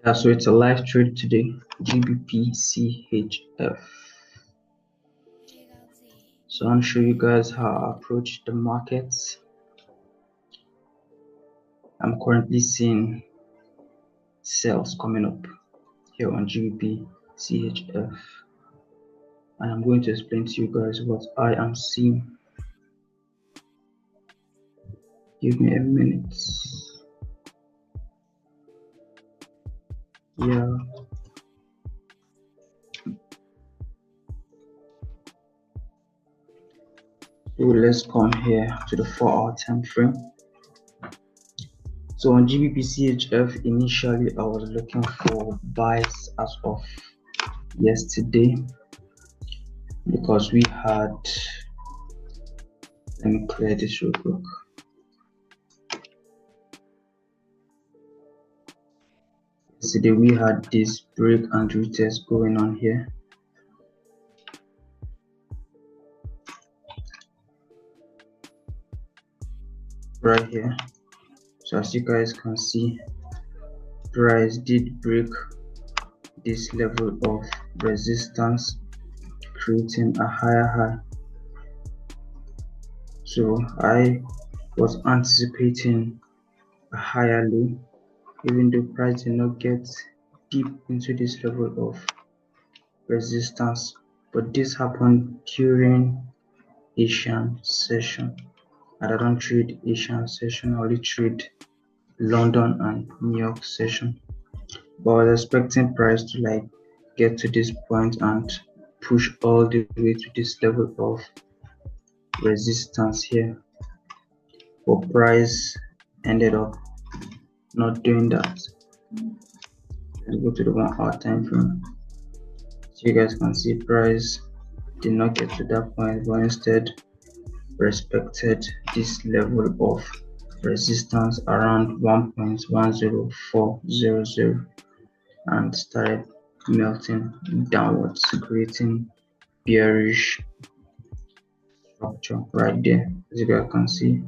Yeah, so it's a live trade today, GBP CHF. So I'm show you guys how I approach the markets. I'm currently seeing sales coming up here on GBP CHF, and I'm going to explain to you guys what I am seeing. Give me a minute. Yeah. So let's come here to the 4-hour time frame. So on GBP CHF, initially I was looking for buys as of yesterday because we had, let me clear this real quick. Yesterday we had this break and retest going on here. Right here. So as you guys can see, price did break this level of resistance, creating a higher high. So I was anticipating a higher low, even though price did not get deep into this level of resistance, but this happened during Asian session. And I don't trade Asian session, I only trade London and New York session. But I was expecting price to get to this point and push all the way to this level of resistance here. But price ended up not doing that. Let's go to the 1-hour time frame. So you guys can see price did not get to that point, but instead respected this level of resistance around 1.10400 and started melting downwards, creating bearish structure right there. As you guys can see,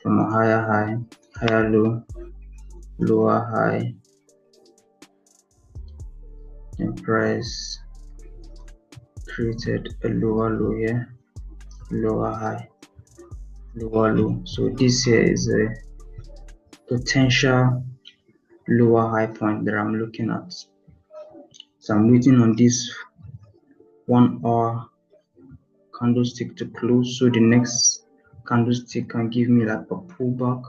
from a higher high, higher low, lower high, then price created a lower low here, lower high, lower low. So this here is a potential lower high point that I'm looking at. So I'm waiting on this 1-hour candlestick to close, so the next candlestick can give me like a pullback,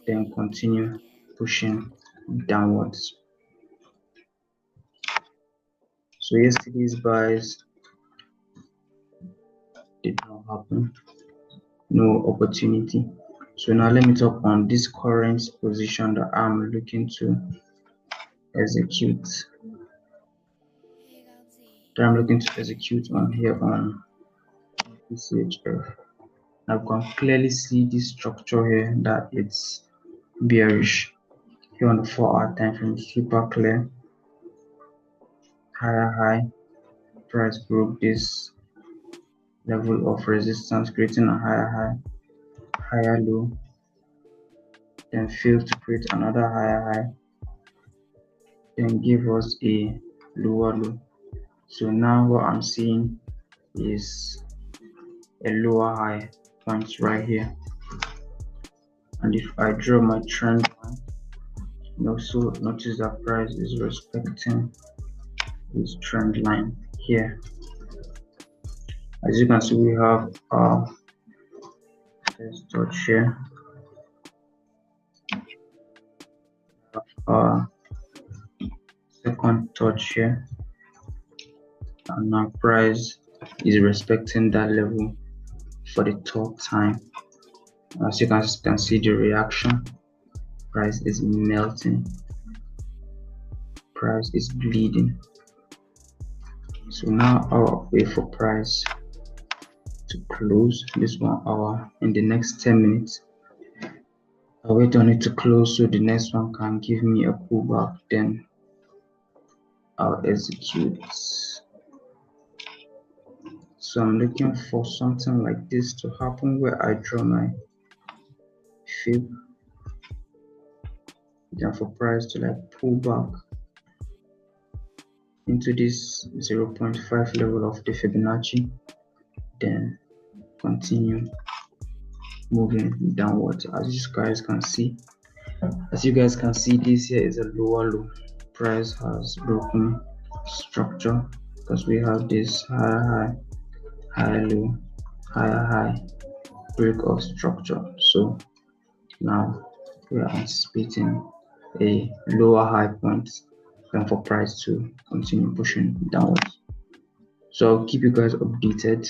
then continue pushing downwards. So yesterday's buys did not happen, no opportunity. So now let me talk on this current position that I'm looking to execute, on here on CHF. I can clearly see this structure here that it's bearish. Here on the 4-hour time frame, super clear. Higher high, price broke this level of resistance, creating a higher high, higher low, then failed to create another higher high, then give us a lower low. So now what I'm seeing is a lower high point right here. And if I draw my trend line, you also notice that price is respecting this trend line here. As you can see, we have our first touch here, our second touch here, and now price is respecting that level for the third time. As you can see the reaction, price is melting, price is bleeding. So now I'll wait for price to close this 1 hour. In the next 10 minutes, I'll wait on it to close so the next one can give me a pullback, then I'll execute. So I'm looking for something like this to happen where I draw my fib, then for price to like pull back into this 0.5 level of the Fibonacci, then continue moving downwards. As you guys can see, this here is a lower low. Price has broken structure because we have this higher high, higher low, higher high break of structure. So now we are anticipating a lower high point and for price to continue pushing downwards. So I'll keep you guys updated.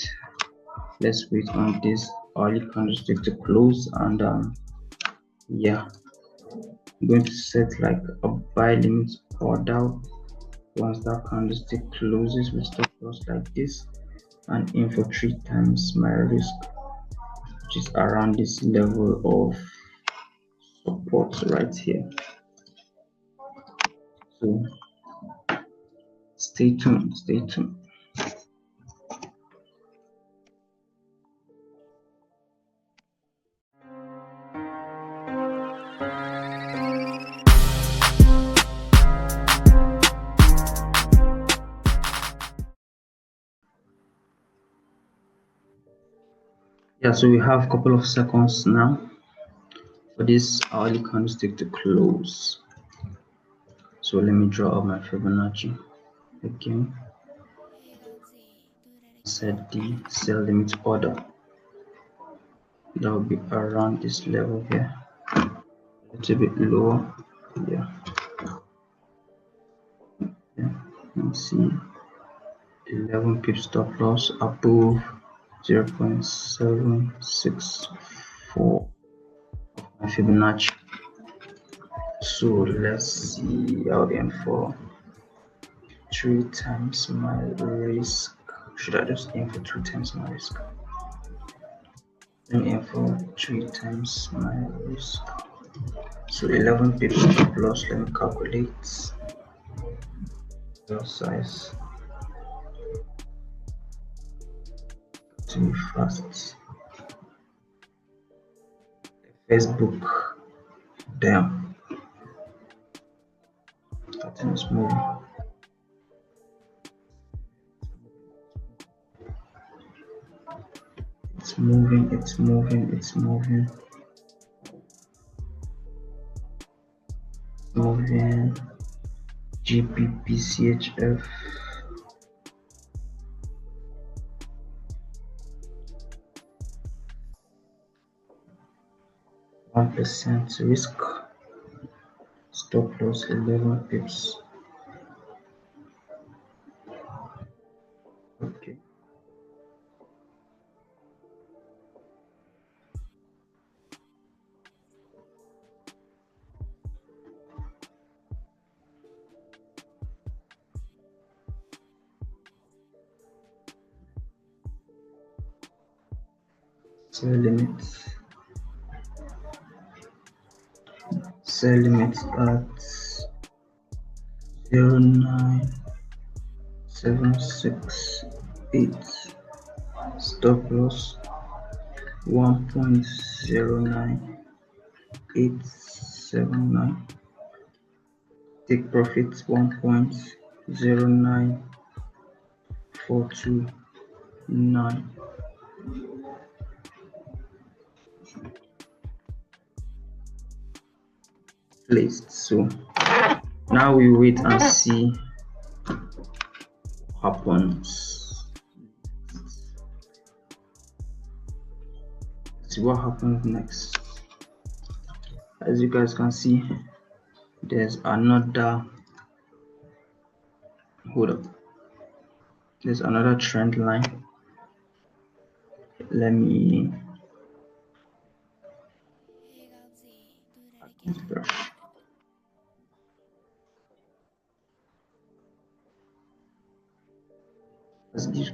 Let's wait on this early candlestick to close, and yeah, I'm going to set like a buy limit order once that candlestick closes with stop loss like this, and aim for 3 times my risk, which is around this level of support right here. So stay tuned. Yeah, so we have a couple of seconds now for this hourly candlestick to close. So let me draw up my Fibonacci again. Set the sell limit order. That will be around this level here, a little bit lower. Yeah, let's see, 11 pip stop loss above 0.764 my Fibonacci. So let's see, I'll aim for 3 times my risk. Should I just aim for 2 times my risk? Let me aim for 3 times my risk. So 11 pips stop loss. Let me calculate your size. Too fast. Facebook. Damn. That thing is moving. It's moving. GBPCHF. 1% risk. Stop loss 11 pips. Okay. Sell limit at 0.9768. Stop loss 1.09879. Take profit 1.09429. Placed. So now we wait and see what happens. See what happens next. As you guys can see, there's another there's another trend line. Let me brush. Let's give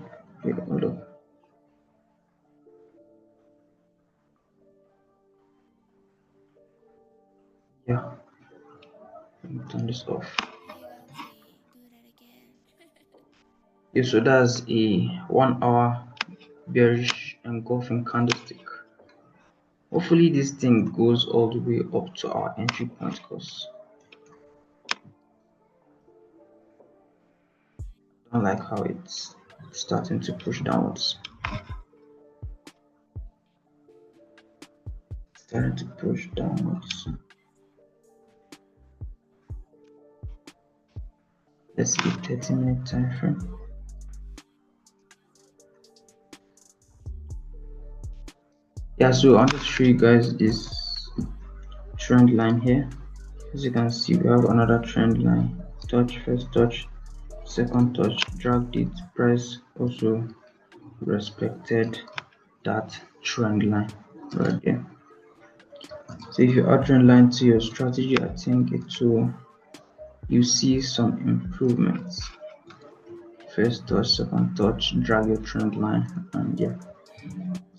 hold up. Yeah, let me turn this off. Yeah, so that's a 1 hour bearish engulfing candlestick. Hopefully this thing goes all the way up to our entry point, because I like how it's starting to push downwards. Starting to push downwards. Let's see 30-minute time frame. Yeah, so I want to show you guys this trend line here. As you can see, we have another trend line. Touch, first touch, second touch, dragged it, price also respected that trend line right there. So if you add trend line to your strategy, I think you see some improvements. First touch, second touch, drag your trend line, and yeah,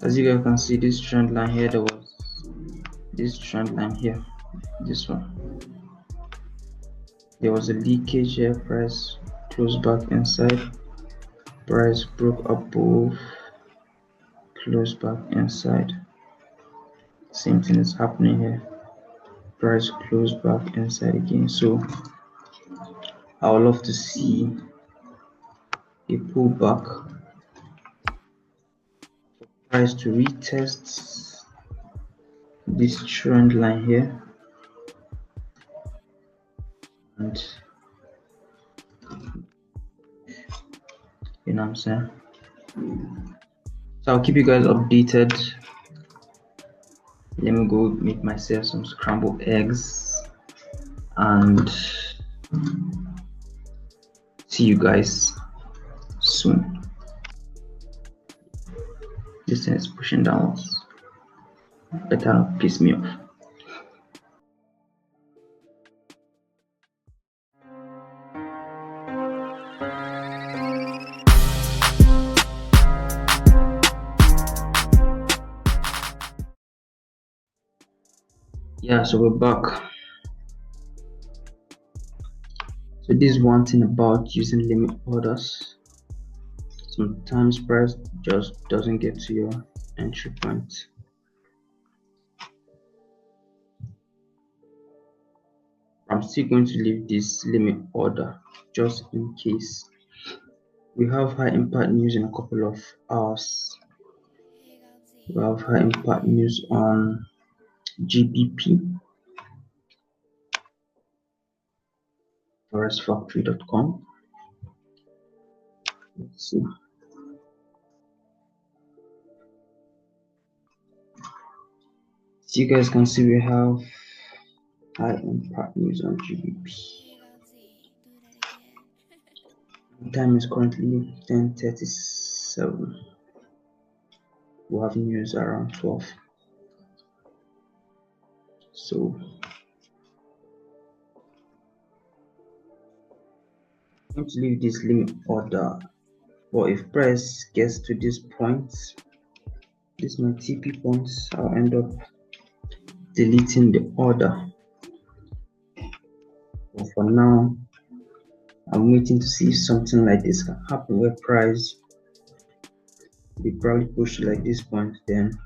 as you guys can see, this trend line here, there was this trend line here, this one, there was a leakage here, price closed back inside, price broke above, closed back inside. Same thing is happening here, price closed back inside again. So I would love to see a pullback, price to retest this trend line here, and you know what I'm saying. So I'll keep you guys updated. Let me go make myself some scrambled eggs and see you guys soon. This thing is pushing downwards. Better not piss me off. Yeah, so we're back. So this is one thing about using limit orders. Sometimes price just doesn't get to your entry point. I'm still going to leave this limit order just in case. We have high impact news in a couple of hours. We have high impact news on GBP, forestfactory.com. Let's see. So you guys can see we have high impact news on GBP. The time is currently 10:37. We'll have news around 12. So I'm going to leave this limit order. But if price gets to this point, this is my TP points, I'll end up deleting the order. But for now, I'm waiting to see if something like this can happen where price will probably push like this point, then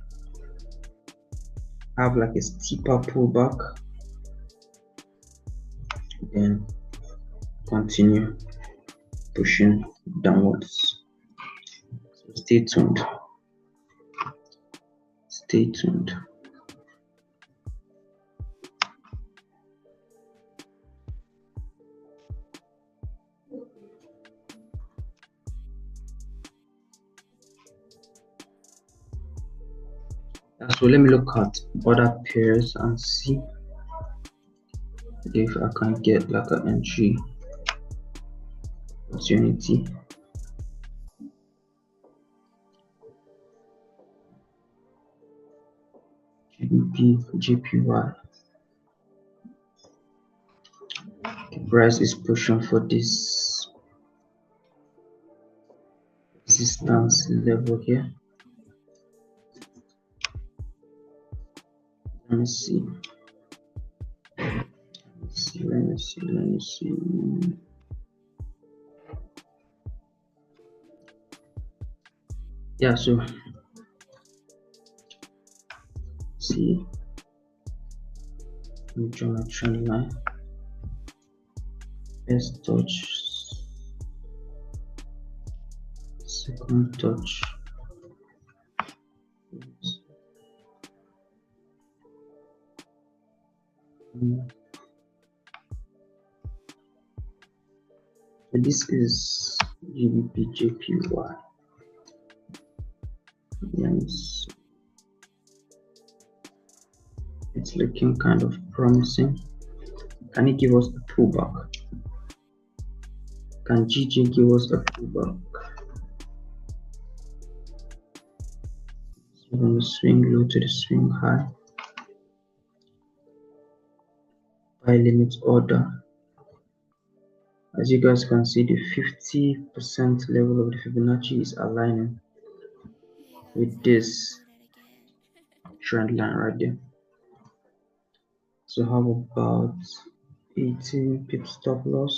have like a steeper pullback, then continue pushing downwards. So stay tuned. Stay tuned. So let me look at other pairs and see if I can get like an entry opportunity. GBP, JPY. The price is pushing for this resistance level here. Let me see. Let me see. Yeah, so see. Let me draw my trend line. First touch, second touch. So this is GBP-JPY. Yes, it's looking kind of promising. Can it give us a pullback? Can GJ give us a pullback? So from the swing low to the swing high. Buy limit order. As you guys can see, the 50% level of the Fibonacci is aligning with this trend line right there. So how about 18 pips stop loss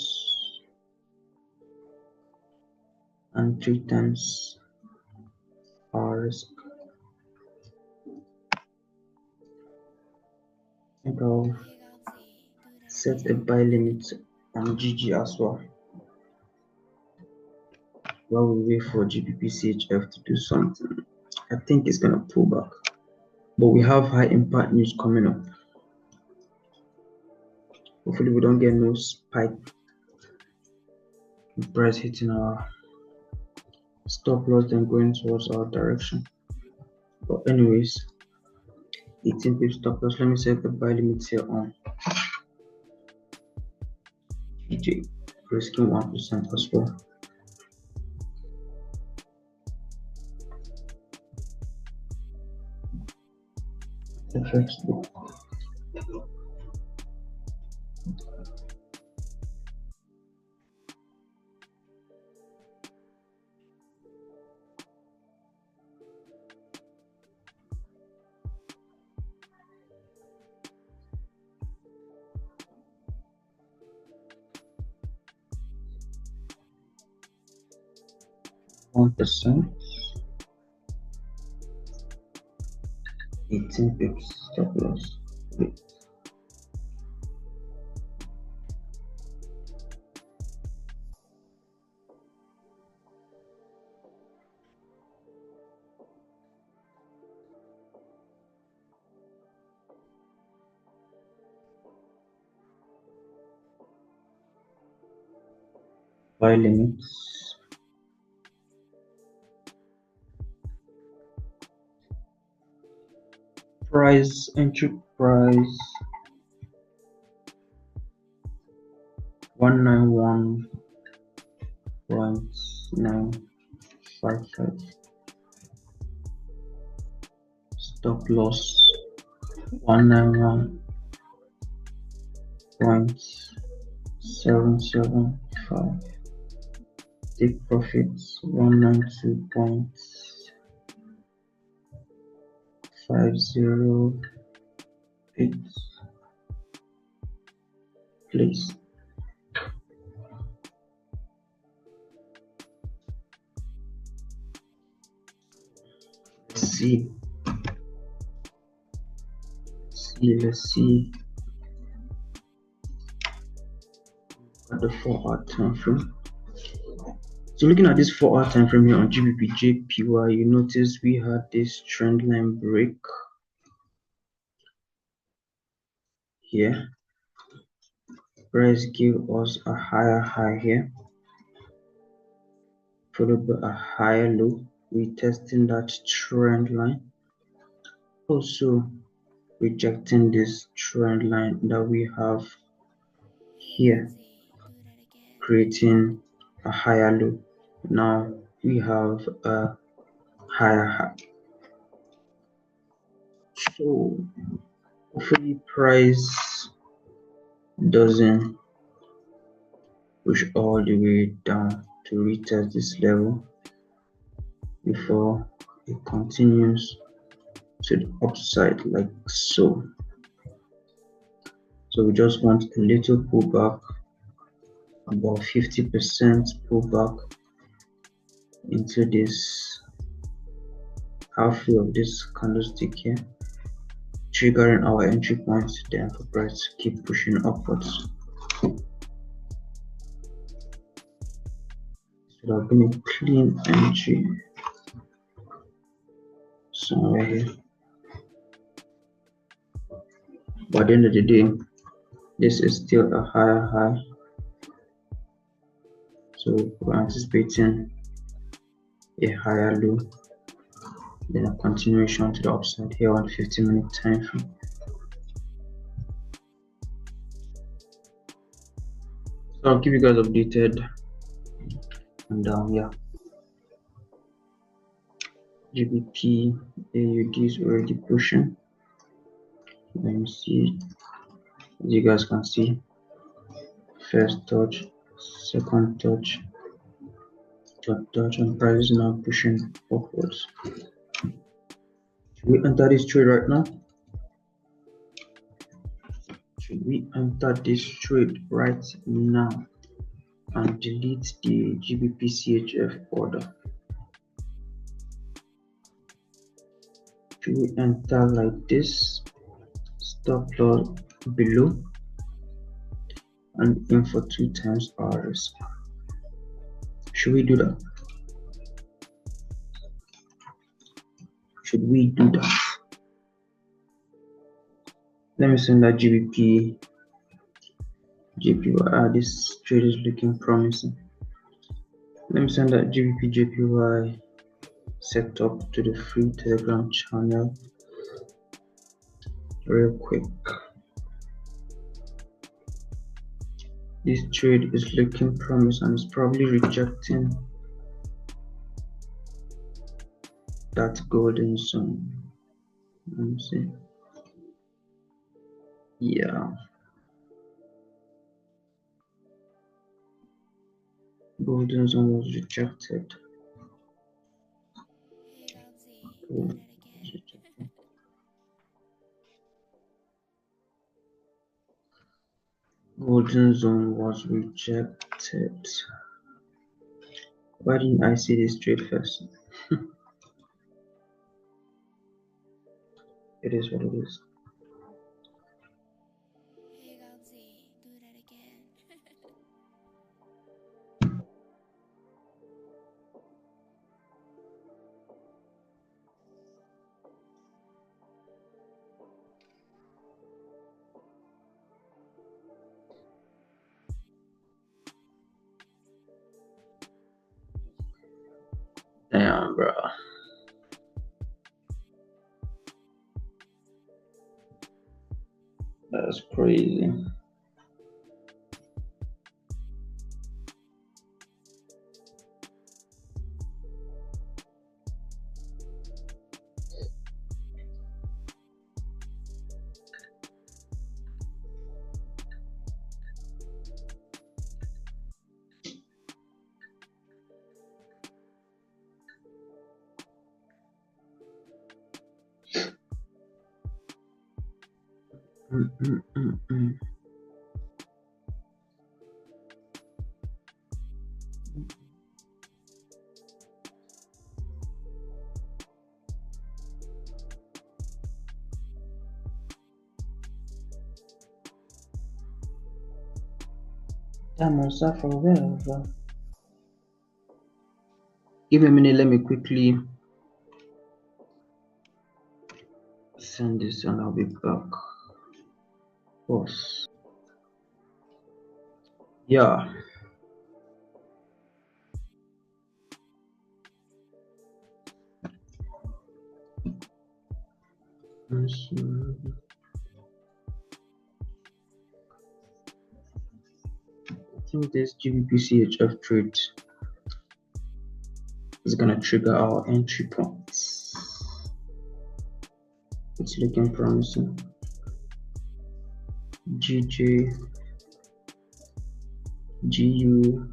and 3 times our risk? I think I'll set a buy limit on GG as well, while we wait for GBP-CHF to do something. I think it's gonna pull back, but we have high impact news coming up. Hopefully we don't get no spike in price hitting our stop loss then going towards our direction. But anyways, 18 pips stop loss. Let me set the buy limit here on GJ, risking 1% as well. FX book. %, 18 pips stop loss. Wait. Buy limits. Price, entry price 191.955. Stop loss 191.775. Take profits 192.508. Please. Let's see at the 4-hour time frame. So looking at this 4-hour time frame here on GBP-JPY, you notice we had this trend line break here. Price give us a higher high here, followed by a higher low, retesting that trend line, also rejecting this trend line that we have here, creating a higher low. Now we have a higher high. So hopefully price doesn't push all the way down to retest this level before it continues to the upside like so. So we just want a little pullback, about 50% pullback into this halfway of this candlestick here, triggering our entry points, then for price to keep pushing upwards. Should have been a clean entry somewhere here. But at the end of the day, this is still a higher high. So we're anticipating a higher low, then a continuation to the upside here on 15-minute time frame. So I'll keep you guys updated. And yeah, GBP AUD is already pushing. Let me see. As you guys can see, first touch, second touch, third touch, and price is now pushing upwards. Should we enter this trade right now? Should we enter this trade right now and delete the GBP CHF order? Should we enter like this, stop loss below, and in for 2 times our risk? Should we do that? Should we do that? Let me send that GBP JPY. This trade is looking promising. Let me send that GBP JPY set up to the free Telegram channel real quick. This trade is looking promising and it's probably rejecting that golden zone. Let me see. Yeah, golden zone was rejected. Golden zone was rejected. Why didn't I see this trade first? It is what it is. Damn, bro. That's crazy. Diamonds are forever. Give me a minute, let me quickly send this and I'll be back. Boss. Yeah. I think this GBP CHF trade is gonna trigger our entry points. It's looking promising. GJ, GU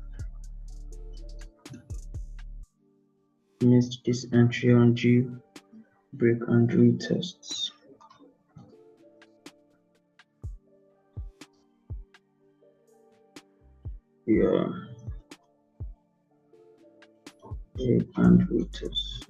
missed this entry on G, break and retests. Yeah, break and retest.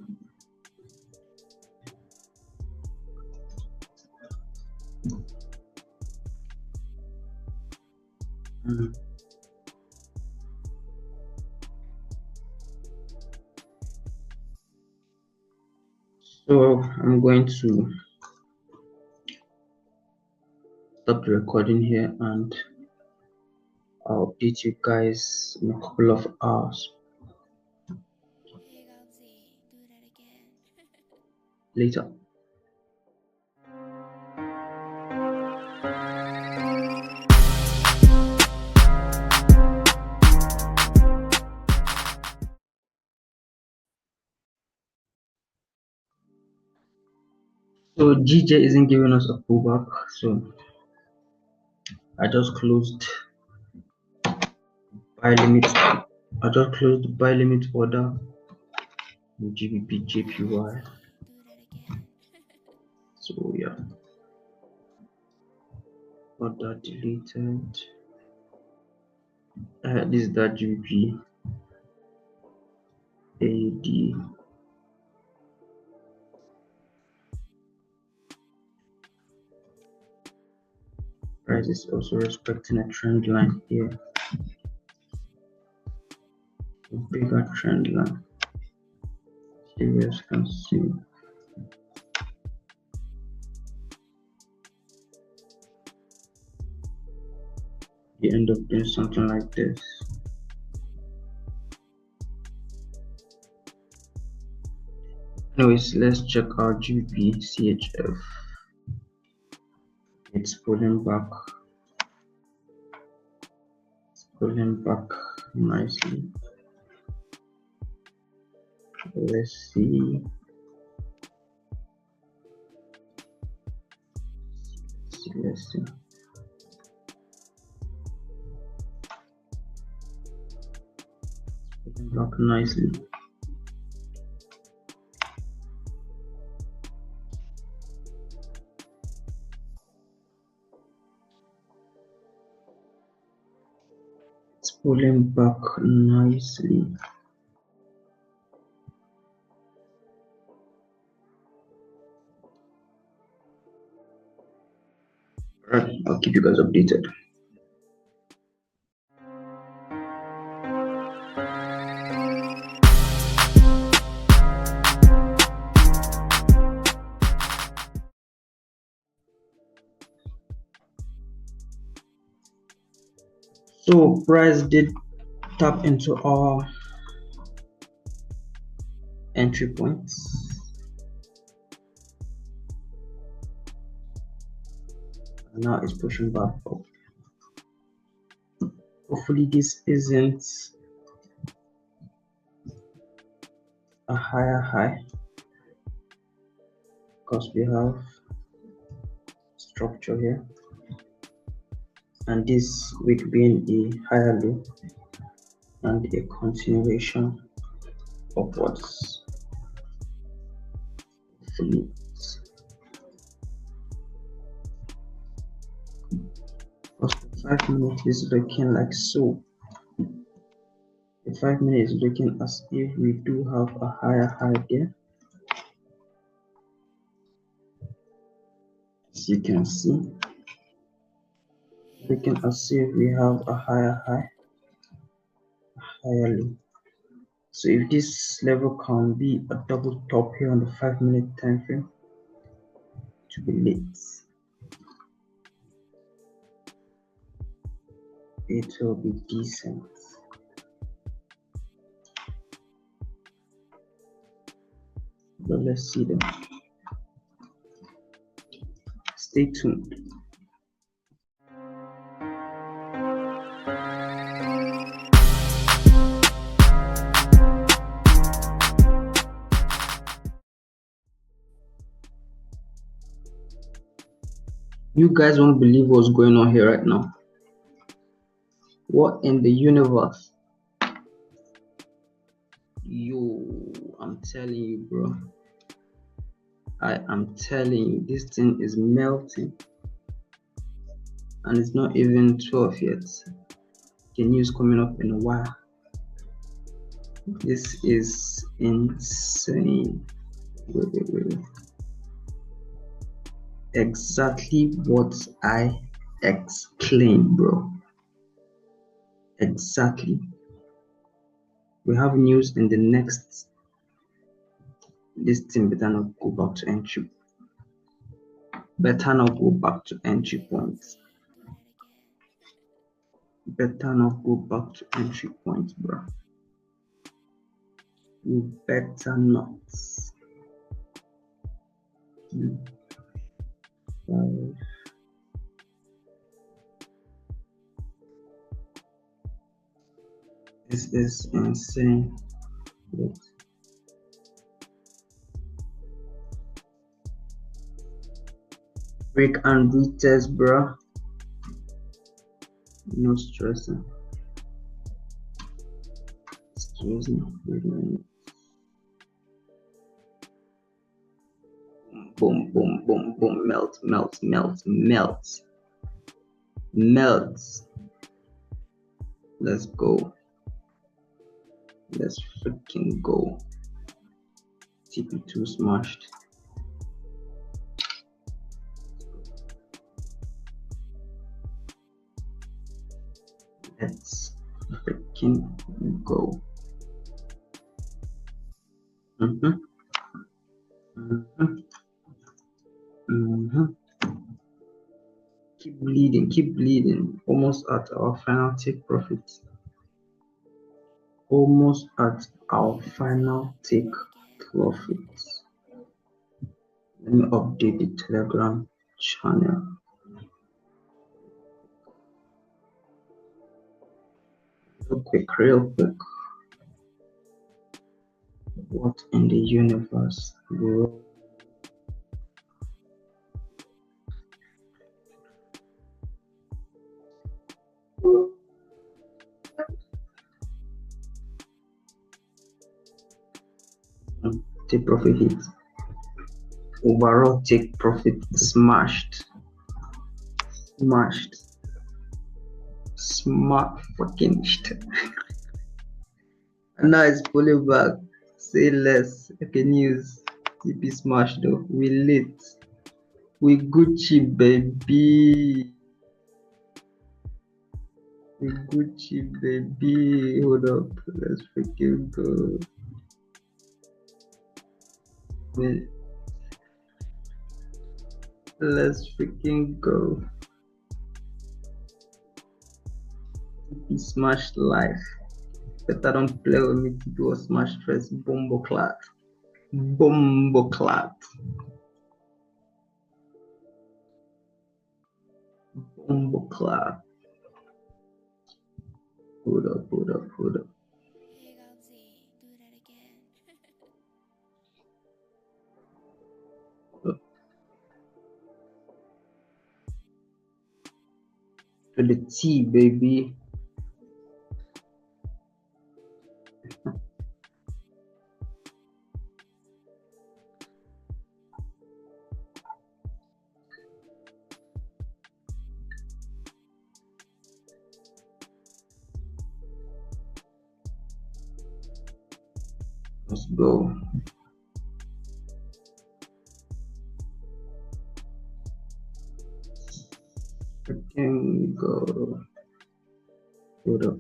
So I'm going to stop the recording here and I'll update you guys in a couple of hours. Later. So GJ isn't giving us a pullback, so I just closed buy limit. I just closed the buy limit order in GBP JPY. So yeah, order deleted. This is that GBP AD. Price is also respecting a trend line here, a bigger trend line. You guys can see. You end up doing something like this. Anyways, let's check out GBP CHF. It's pulling back. It's pulling back nicely. Let's see. Let's see. Pulling back nicely. It's pulling back nicely. Alright, I'll keep you guys updated. So price did tap into our entry points. And now it's pushing back up. Hopefully this isn't a higher high, because we have structure here, and this week being a higher low and a continuation upwards. Hopefully the 5 minute is looking like so. The 5 minute is looking as if we do have a higher high there. As you can see, looking as if we have a higher high, a higher low. So if this level can be a double top here on the 5 minute time frame, to be late, it will be decent. But let's see them. Stay tuned. You guys won't believe what's going on here right now. What in the universe? Yo, I'm telling you, bro. I am telling you, this thing is melting. And it's not even 12 yet. The news coming up in a while. This is insane. Wait. Exactly what I explained, bro. Exactly. We have news in the next This thing better not go back to entry. Better not go back to entry points. Better not go back to entry points, bro. You better not. This is insane. Wait. Break and retest, bro. No stressing. Excuse me. Boom, boom, boom, boom. Melt, melt, melt, melt. Melt. Let's go. Let's freaking go. TP2 smashed. Let's freaking go. Keep bleeding, keep bleeding. Almost at our final take profit. Almost at our final take profit. Let me update the Telegram channel. Real quick. What in the universe, bro? Take profit hit. Overall take profit smashed. Smart fucking shit. And now it's pulling back. Say less. Okay, news. TP smashed though. We lit. We Gucci, baby. We Gucci, baby. Hold up. Let's freaking go. Let's freaking go. TP smashed life. Better don't play with me. TP was smashed first. Bombo clat. Bombo clat. Bombo clat. Hold up. To the T, baby. Let's go. Freaking go. Hold up.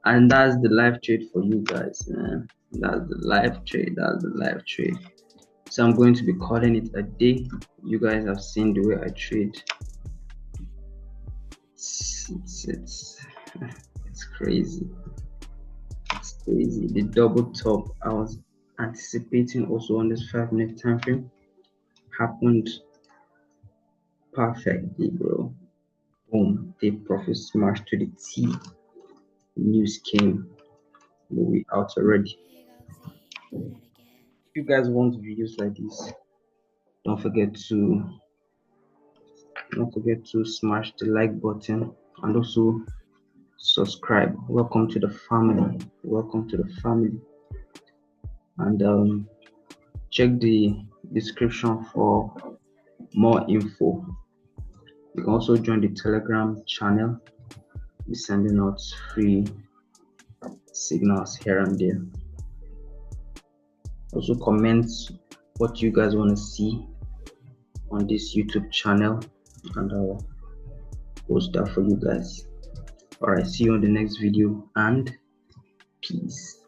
And that's the live trade for you guys, man. That's the live trade. So I'm going to be calling it a day. You guys have seen the way I trade. It's crazy. It's crazy. The double top I was anticipating also on this 5-minute time frame happened perfectly, bro. Boom. The profit smashed to the T. News came. We out already. If you guys want videos like this, don't forget to smash the like button and also subscribe. Welcome to the family. And check the description for more info. You can also join the Telegram channel. We're sending out free signals here and there. Also comment what you guys want to see on this YouTube channel, and post that for you guys. All right, see you on the next video, and peace.